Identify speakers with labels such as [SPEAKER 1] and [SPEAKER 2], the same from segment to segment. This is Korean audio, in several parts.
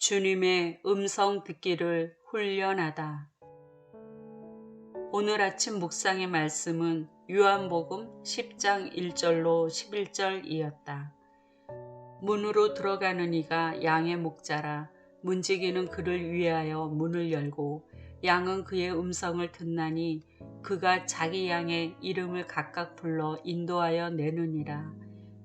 [SPEAKER 1] 주님의 음성 듣기를 훈련하다. 오늘 아침 묵상의 말씀은 요한복음 10장 1절로 11절이었다. 문으로 들어가는 이가 양의 목자라. 문지기는 그를 위하여 문을 열고 양은 그의 음성을 듣나니 그가 자기 양의 이름을 각각 불러 인도하여 내느니라.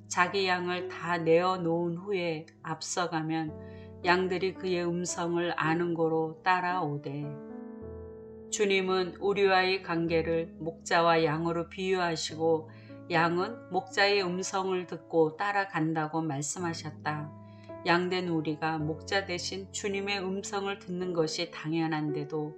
[SPEAKER 1] 자기 양을 다 내어 놓은 후에 앞서가면 양들이 그의 음성을 아는 고로 따라오되. 주님은 우리와의 관계를 목자와 양으로 비유하시고 양은 목자의 음성을 듣고 따라간다고 말씀하셨다. 양된 우리가 목자 대신 주님의 음성을 듣는 것이 당연한데도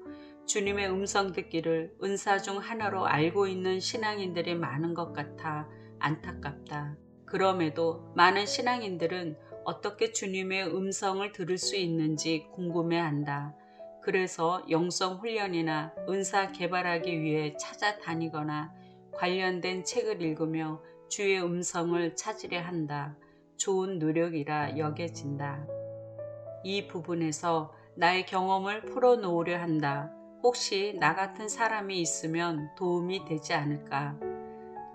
[SPEAKER 1] 주님의 음성 듣기를 은사 중 하나로 알고 있는 신앙인들이 많은 것 같아 안타깝다. 그럼에도 많은 신앙인들은 어떻게 주님의 음성을 들을 수 있는지 궁금해한다. 그래서 영성 훈련이나 은사 개발하기 위해 찾아다니거나 관련된 책을 읽으며 주의 음성을 찾으려 한다. 좋은 노력이라 여겨진다. 이 부분에서 나의 경험을 풀어놓으려 한다. 혹시 나 같은 사람이 있으면 도움이 되지 않을까?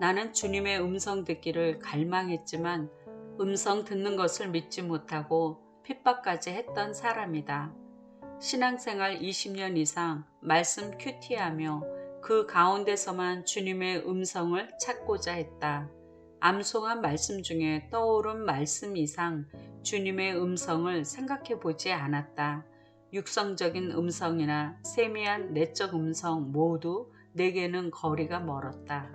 [SPEAKER 1] 나는 주님의 음성 듣기를 갈망했지만 음성 듣는 것을 믿지 못하고 핍박까지 했던 사람이다. 신앙생활 20년 이상 말씀 큐티하며 그 가운데서만 주님의 음성을 찾고자 했다. 암송한 말씀 중에 떠오른 말씀 이상 주님의 음성을 생각해 보지 않았다. 육성적인 음성이나 세미한 내적 음성 모두 내게는 거리가 멀었다.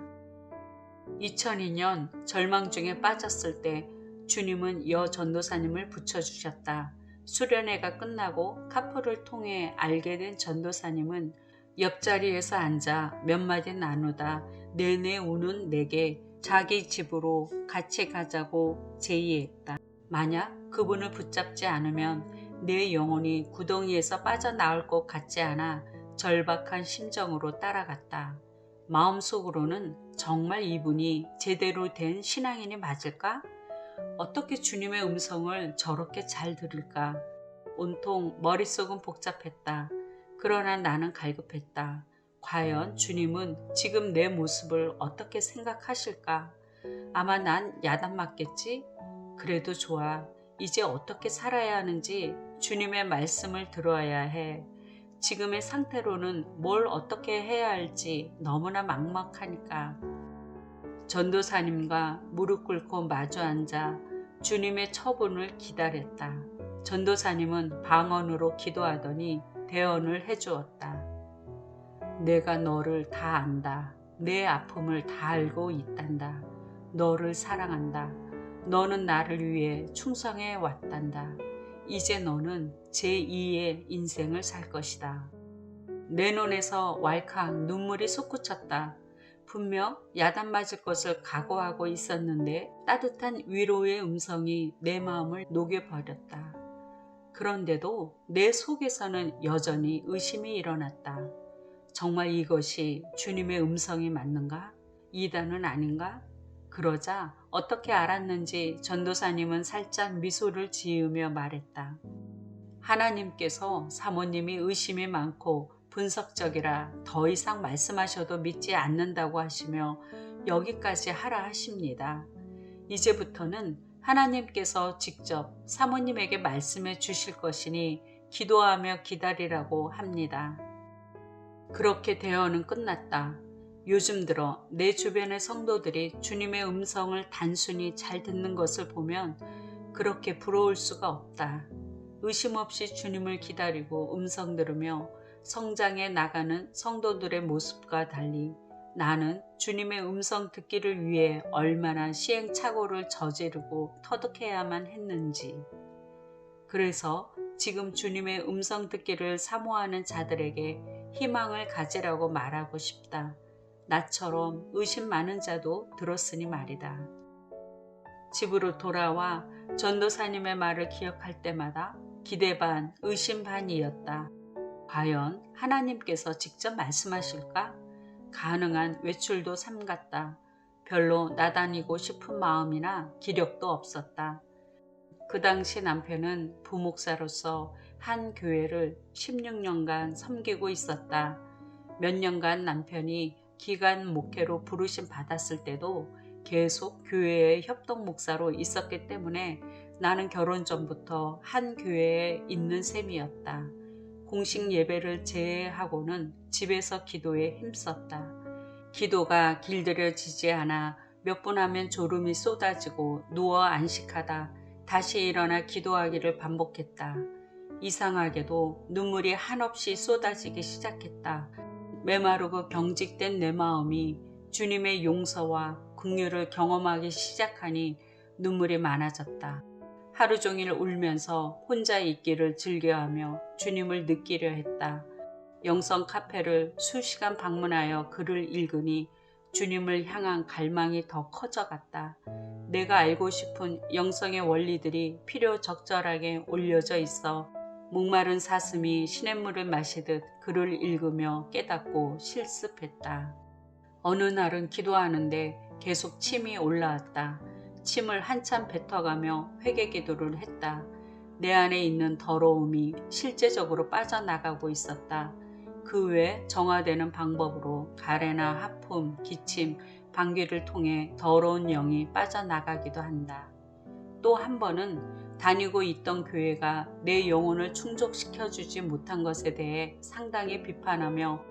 [SPEAKER 1] 2002년 절망 중에 빠졌을 때 주님은 여 전도사님을 붙여주셨다. 수련회가 끝나고 카풀을 통해 알게 된 전도사님은 옆자리에서 앉아 몇 마디 나누다 내내 우는 내게 자기 집으로 같이 가자고 제의했다. 만약 그분을 붙잡지 않으면 내 영혼이 구덩이에서 빠져나올 것 같지 않아 절박한 심정으로 따라갔다. 마음속으로는 정말 이분이 제대로 된 신앙인이 맞을까? 어떻게 주님의 음성을 저렇게 잘 들을까? 온통 머릿속은 복잡했다. 그러나 나는 갈급했다. 과연 주님은 지금 내 모습을 어떻게 생각하실까? 아마 난 야단 맞겠지? 그래도 좋아. 이제 어떻게 살아야 하는지 주님의 말씀을 들어야 해. 지금의 상태로는 뭘 어떻게 해야 할지 너무나 막막하니까. 전도사님과 무릎 꿇고 마주 앉아 주님의 처분을 기다렸다. 전도사님은 방언으로 기도하더니 대언을 해주었다. 내가 너를 다 안다. 내 아픔을 다 알고 있단다. 너를 사랑한다. 너는 나를 위해 충성해 왔단다. 이제 너는 제2의 인생을 살 것이다. 내 눈에서 왈칵 눈물이 솟구쳤다. 분명 야단 맞을 것을 각오하고 있었는데 따뜻한 위로의 음성이 내 마음을 녹여버렸다. 그런데도 내 속에서는 여전히 의심이 일어났다. 정말 이것이 주님의 음성이 맞는가? 이단은 아닌가? 그러자 어떻게 알았는지 전도사님은 살짝 미소를 지으며 말했다. 하나님께서 사모님이 의심이 많고 분석적이라 더 이상 말씀하셔도 믿지 않는다고 하시며 여기까지 하라 하십니다. 이제부터는 하나님께서 직접 사모님에게 말씀해 주실 것이니 기도하며 기다리라고 합니다. 그렇게 대화는 끝났다. 요즘 들어 내 주변의 성도들이 주님의 음성을 단순히 잘 듣는 것을 보면 그렇게 부러울 수가 없다. 의심 없이 주님을 기다리고 음성 들으며 성장해 나가는 성도들의 모습과 달리 나는 주님의 음성 듣기를 위해 얼마나 시행착오를 저지르고 터득해야만 했는지. 그래서 지금 주님의 음성 듣기를 사모하는 자들에게 희망을 가지라고 말하고 싶다. 나처럼 의심 많은 자도 들었으니 말이다. 집으로 돌아와 전도사님의 말을 기억할 때마다 기대 반, 의심 반이었다. 과연 하나님께서 직접 말씀하실까? 가능한 외출도 삼갔다. 별로 나다니고 싶은 마음이나 기력도 없었다. 그 당시 남편은 부목사로서 한 교회를 16년간 섬기고 있었다. 몇 년간 남편이 기간 목회로 부르심 받았을 때도 계속 교회의 협동 목사로 있었기 때문에 나는 결혼 전부터 한 교회에 있는 셈이었다. 공식 예배를 제외하고는 집에서 기도에 힘썼다. 기도가 길들여지지 않아 몇 분 하면 졸음이 쏟아지고 누워 안식하다 다시 일어나 기도하기를 반복했다. 이상하게도 눈물이 한없이 쏟아지기 시작했다. 메마르고 경직된 내 마음이 주님의 용서와 긍휼을 경험하기 시작하니 눈물이 많아졌다. 하루 종일 울면서 혼자 있기를 즐겨하며 주님을 느끼려 했다. 영성 카페를 수시간 방문하여 글을 읽으니 주님을 향한 갈망이 더 커져갔다. 내가 알고 싶은 영성의 원리들이 필요 적절하게 올려져 있어 목마른 사슴이 시냇물을 마시듯 글을 읽으며 깨닫고 실습했다. 어느 날은 기도하는데 계속 침이 올라왔다. 침을 한참 뱉어가며 회개 기도를 했다. 내 안에 있는 더러움이 실제적으로 빠져나가고 있었다. 그 외 정화되는 방법으로 가래나 하품, 기침, 방귀를 통해 더러운 영이 빠져나가기도 한다. 또 한 번은 다니고 있던 교회가 내 영혼을 충족시켜주지 못한 것에 대해 상당히 비판하며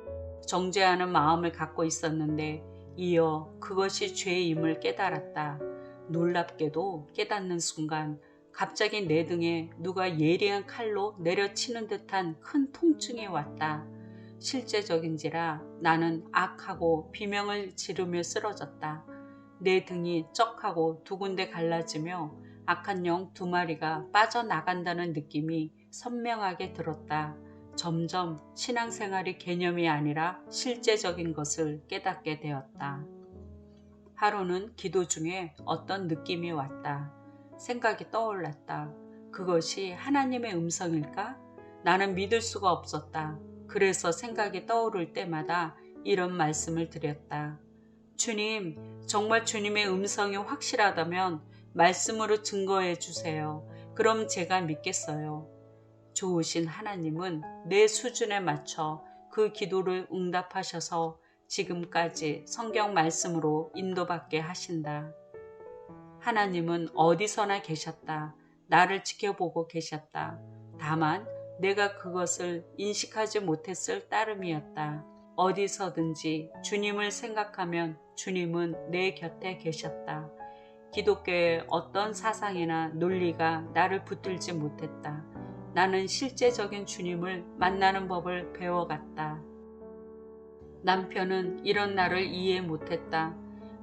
[SPEAKER 1] 정죄하는 마음을 갖고 있었는데 이어 그것이 죄임을 깨달았다. 놀랍게도 깨닫는 순간 갑자기 내 등에 누가 예리한 칼로 내려치는 듯한 큰 통증이 왔다. 실제적인지라 나는 악하고 비명을 지르며 쓰러졌다. 내 등이 쩍하고 두 군데 갈라지며 악한 영 2마리가 빠져나간다는 느낌이 선명하게 들었다. 점점 신앙생활이 개념이 아니라 실제적인 것을 깨닫게 되었다. 하루는 기도 중에 어떤 느낌이 왔다. 생각이 떠올랐다. 그것이 하나님의 음성일까? 나는 믿을 수가 없었다. 그래서 생각이 떠오를 때마다 이런 말씀을 드렸다. 주님, 정말 주님의 음성이 확실하다면 말씀으로 증거해 주세요. 그럼 제가 믿겠어요. 좋으신 하나님은 내 수준에 맞춰 그 기도를 응답하셔서 지금까지 성경 말씀으로 인도받게 하신다. 하나님은 어디서나 계셨다. 나를 지켜보고 계셨다. 다만 내가 그것을 인식하지 못했을 따름이었다. 어디서든지 주님을 생각하면 주님은 내 곁에 계셨다. 기독교의 어떤 사상이나 논리가 나를 붙들지 못했다. 나는 실제적인 주님을 만나는 법을 배워갔다. 남편은 이런 나를 이해 못했다.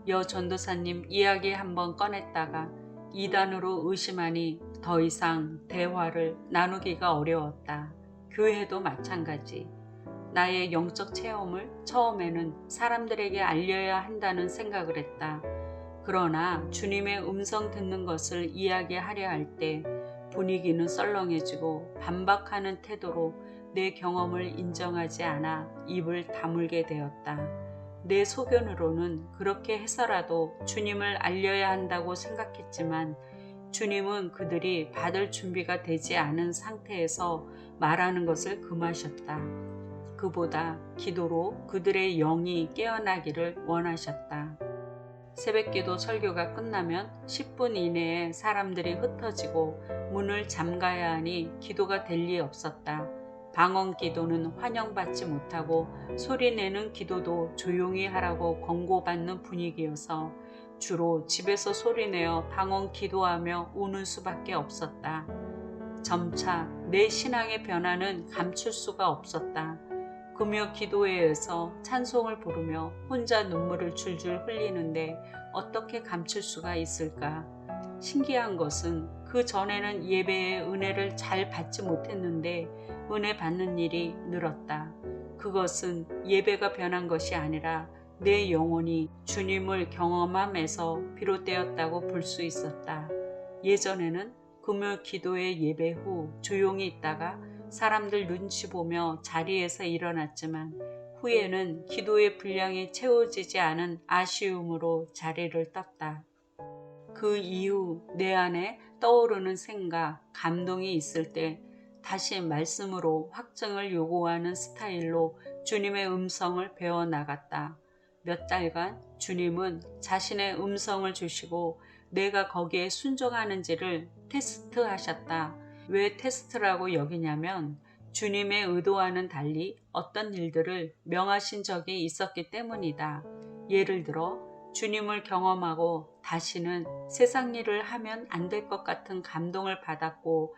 [SPEAKER 1] 여 전도사님 이야기 한번 꺼냈다가 이단으로 의심하니 더 이상 대화를 나누기가 어려웠다. 교회도 마찬가지. 나의 영적 체험을 처음에는 사람들에게 알려야 한다는 생각을 했다. 그러나 주님의 음성 듣는 것을 이야기하려 할 때 분위기는 썰렁해지고 반박하는 태도로 내 경험을 인정하지 않아 입을 다물게 되었다. 내 소견으로는 그렇게 해서라도 주님을 알려야 한다고 생각했지만 주님은 그들이 받을 준비가 되지 않은 상태에서 말하는 것을 금하셨다. 그보다 기도로 그들의 영이 깨어나기를 원하셨다. 새벽기도 설교가 끝나면 10분 이내에 사람들이 흩어지고 문을 잠가야 하니 기도가 될 리 없었다. 방언 기도는 환영받지 못하고 소리내는 기도도 조용히 하라고 권고받는 분위기여서 주로 집에서 소리내어 방언 기도하며 우는 수밖에 없었다. 점차 내 신앙의 변화는 감출 수가 없었다. 금요 기도회에서 찬송을 부르며 혼자 눈물을 줄줄 흘리는데 어떻게 감출 수가 있을까? 신기한 것은 그 전에는 예배의 은혜를 잘 받지 못했는데 은혜 받는 일이 늘었다. 그것은 예배가 변한 것이 아니라 내 영혼이 주님을 경험함에서 비롯되었다고 볼 수 있었다. 예전에는 금요 기도회 예배 후 조용히 있다가 사람들 눈치 보며 자리에서 일어났지만 후에는 기도의 분량이 채워지지 않은 아쉬움으로 자리를 떴다. 그 그 이후 내 안에 떠오르는 생각, 감동이 있을 때 다시 말씀으로 확증을 요구하는 스타일로 주님의 음성을 배워나갔다. 몇 달간 주님은 자신의 음성을 주시고 내가 거기에 순종하는지를 테스트하셨다. 왜 테스트라고 여기냐면 주님의 의도와는 달리 어떤 일들을 명하신 적이 있었기 때문이다. 예를 들어 주님을 경험하고 다시는 세상 일을 하면 안 될 것 같은 감동을 받았고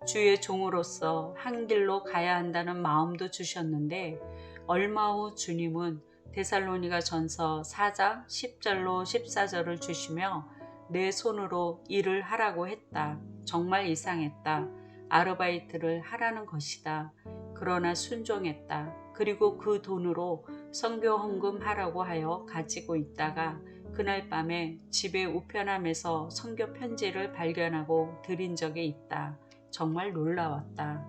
[SPEAKER 1] 주의 종으로서 한 길로 가야 한다는 마음도 주셨는데 얼마 후 주님은 데살로니가 전서 4장 10절로 14절을 주시며 내 손으로 일을 하라고 했다. 정말 이상했다. 아르바이트를 하라는 것이다. 그러나 순종했다. 그리고 그 돈으로 선교 헌금하라고 하여 가지고 있다가 그날 밤에 집의 우편함에서 선교 편지를 발견하고 드린 적이 있다. 정말 놀라웠다.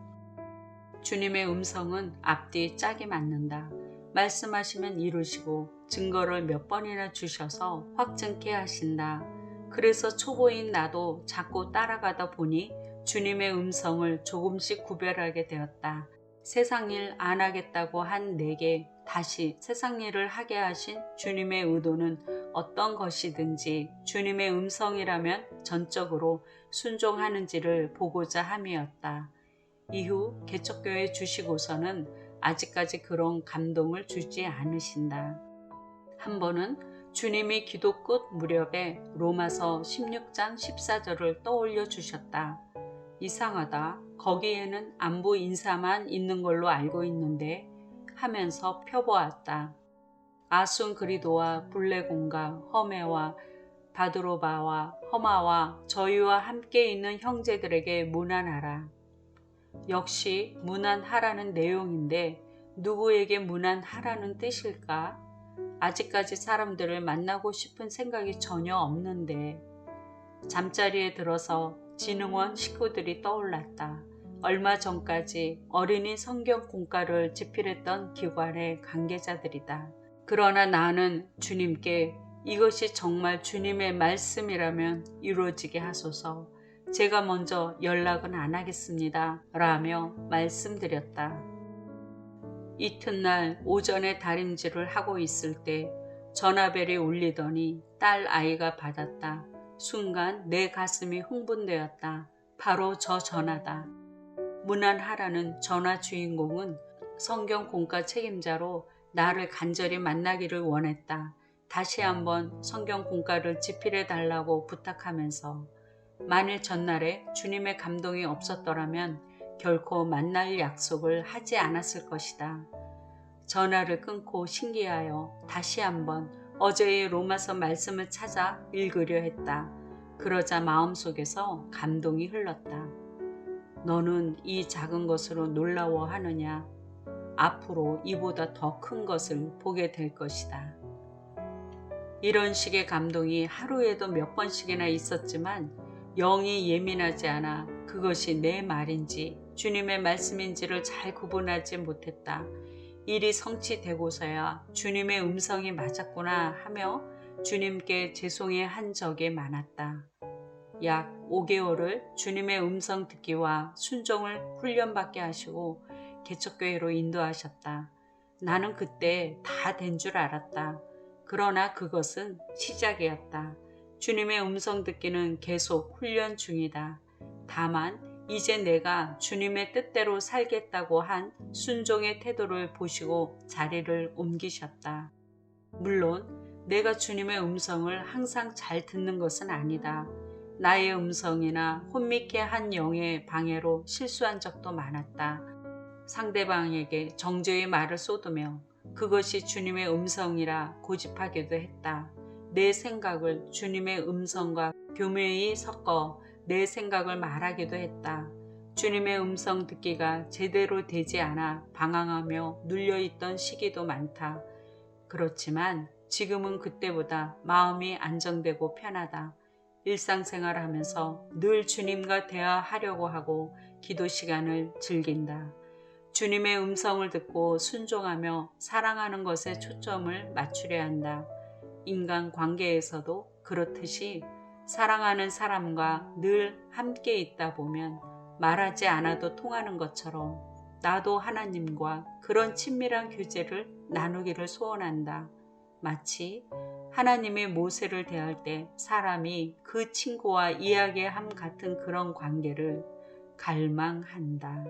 [SPEAKER 1] 주님의 음성은 앞뒤 짝이 맞는다. 말씀하시면 이루시고 증거를 몇 번이나 주셔서 확증케 하신다. 그래서 초보인 나도 자꾸 따라가다 보니 주님의 음성을 조금씩 구별하게 되었다. 세상 일 안 하겠다고 한 내게 다시 세상 일을 하게 하신 주님의 의도는 어떤 것이든지 주님의 음성이라면 전적으로 순종하는지를 보고자 함이었다. 이후 개척교회 주시고서는 아직까지 그런 감동을 주지 않으신다. 한 번은 주님이 기도 끝 무렵에 로마서 16장 14절을 떠올려 주셨다. 이상하다. 거기에는 안부 인사만 있는 걸로 알고 있는데 하면서 펴보았다. 아순그리도와 블레곤과 허메와 바드로바와 허마와 저희와 함께 있는 형제들에게 문안하라. 역시 문안하라는 내용인데 누구에게 문안하라는 뜻일까? 아직까지 사람들을 만나고 싶은 생각이 전혀 없는데. 잠자리에 들어서 진흥원 식구들이 떠올랐다. 얼마 전까지 어린이 성경 공과를 집필했던 기관의 관계자들이다. 그러나 나는 주님께 이것이 정말 주님의 말씀이라면 이루어지게 하소서. 제가 먼저 연락은 안 하겠습니다. 라며 말씀드렸다. 이튿날 오전에 다림질을 하고 있을 때 전화벨이 울리더니 딸 아이가 받았다. 순간 내 가슴이 흥분되었다. 바로 저 전화다. 문안하라는 전화 주인공은 성경 공과 책임자로 나를 간절히 만나기를 원했다. 다시 한번 성경 공과를 집필해 달라고 부탁하면서 만일 전날에 주님의 감동이 없었더라면 결코 만날 약속을 하지 않았을 것이다. 전화를 끊고 신기하여 다시 한번 어제의 로마서 말씀을 찾아 읽으려 했다. 그러자 마음속에서 감동이 흘렀다. 너는 이 작은 것으로 놀라워하느냐? 앞으로 이보다 더 큰 것을 보게 될 것이다. 이런 식의 감동이 하루에도 몇 번씩이나 있었지만 영이 예민하지 않아 그것이 내 말인지 주님의 말씀인지를 잘 구분하지 못했다. 일이 성취되고서야 주님의 음성이 맞았구나 하며 주님께 죄송해 한 적이 많았다. 약 5개월을 주님의 음성 듣기와 순종을 훈련받게 하시고 개척교회로 인도하셨다. 나는 그때 다 된 줄 알았다. 그러나 그것은 시작이었다. 주님의 음성 듣기는 계속 훈련 중이다. 다만 이제 내가 주님의 뜻대로 살겠다고 한 순종의 태도를 보시고 자리를 옮기셨다. 물론 내가 주님의 음성을 항상 잘 듣는 것은 아니다. 나의 음성이나 혼미케 한 영의 방해로 실수한 적도 많았다. 상대방에게 정죄의 말을 쏟으며 그것이 주님의 음성이라 고집하기도 했다. 내 생각을 주님의 음성과 교묘히 섞어 내 생각을 말하기도 했다. 주님의 음성 듣기가 제대로 되지 않아 방황하며 눌려있던 시기도 많다. 그렇지만 지금은 그때보다 마음이 안정되고 편하다. 일상생활하면서 늘 주님과 대화하려고 하고 기도 시간을 즐긴다. 주님의 음성을 듣고 순종하며 사랑하는 것에 초점을 맞추려 한다. 인간 관계에서도 그렇듯이 사랑하는 사람과 늘 함께 있다 보면 말하지 않아도 통하는 것처럼 나도 하나님과 그런 친밀한 교제를 나누기를 소원한다. 마치 하나님이 모세를 대할 때 사람이 그 친구와 이야기함 같은 그런 관계를 갈망한다.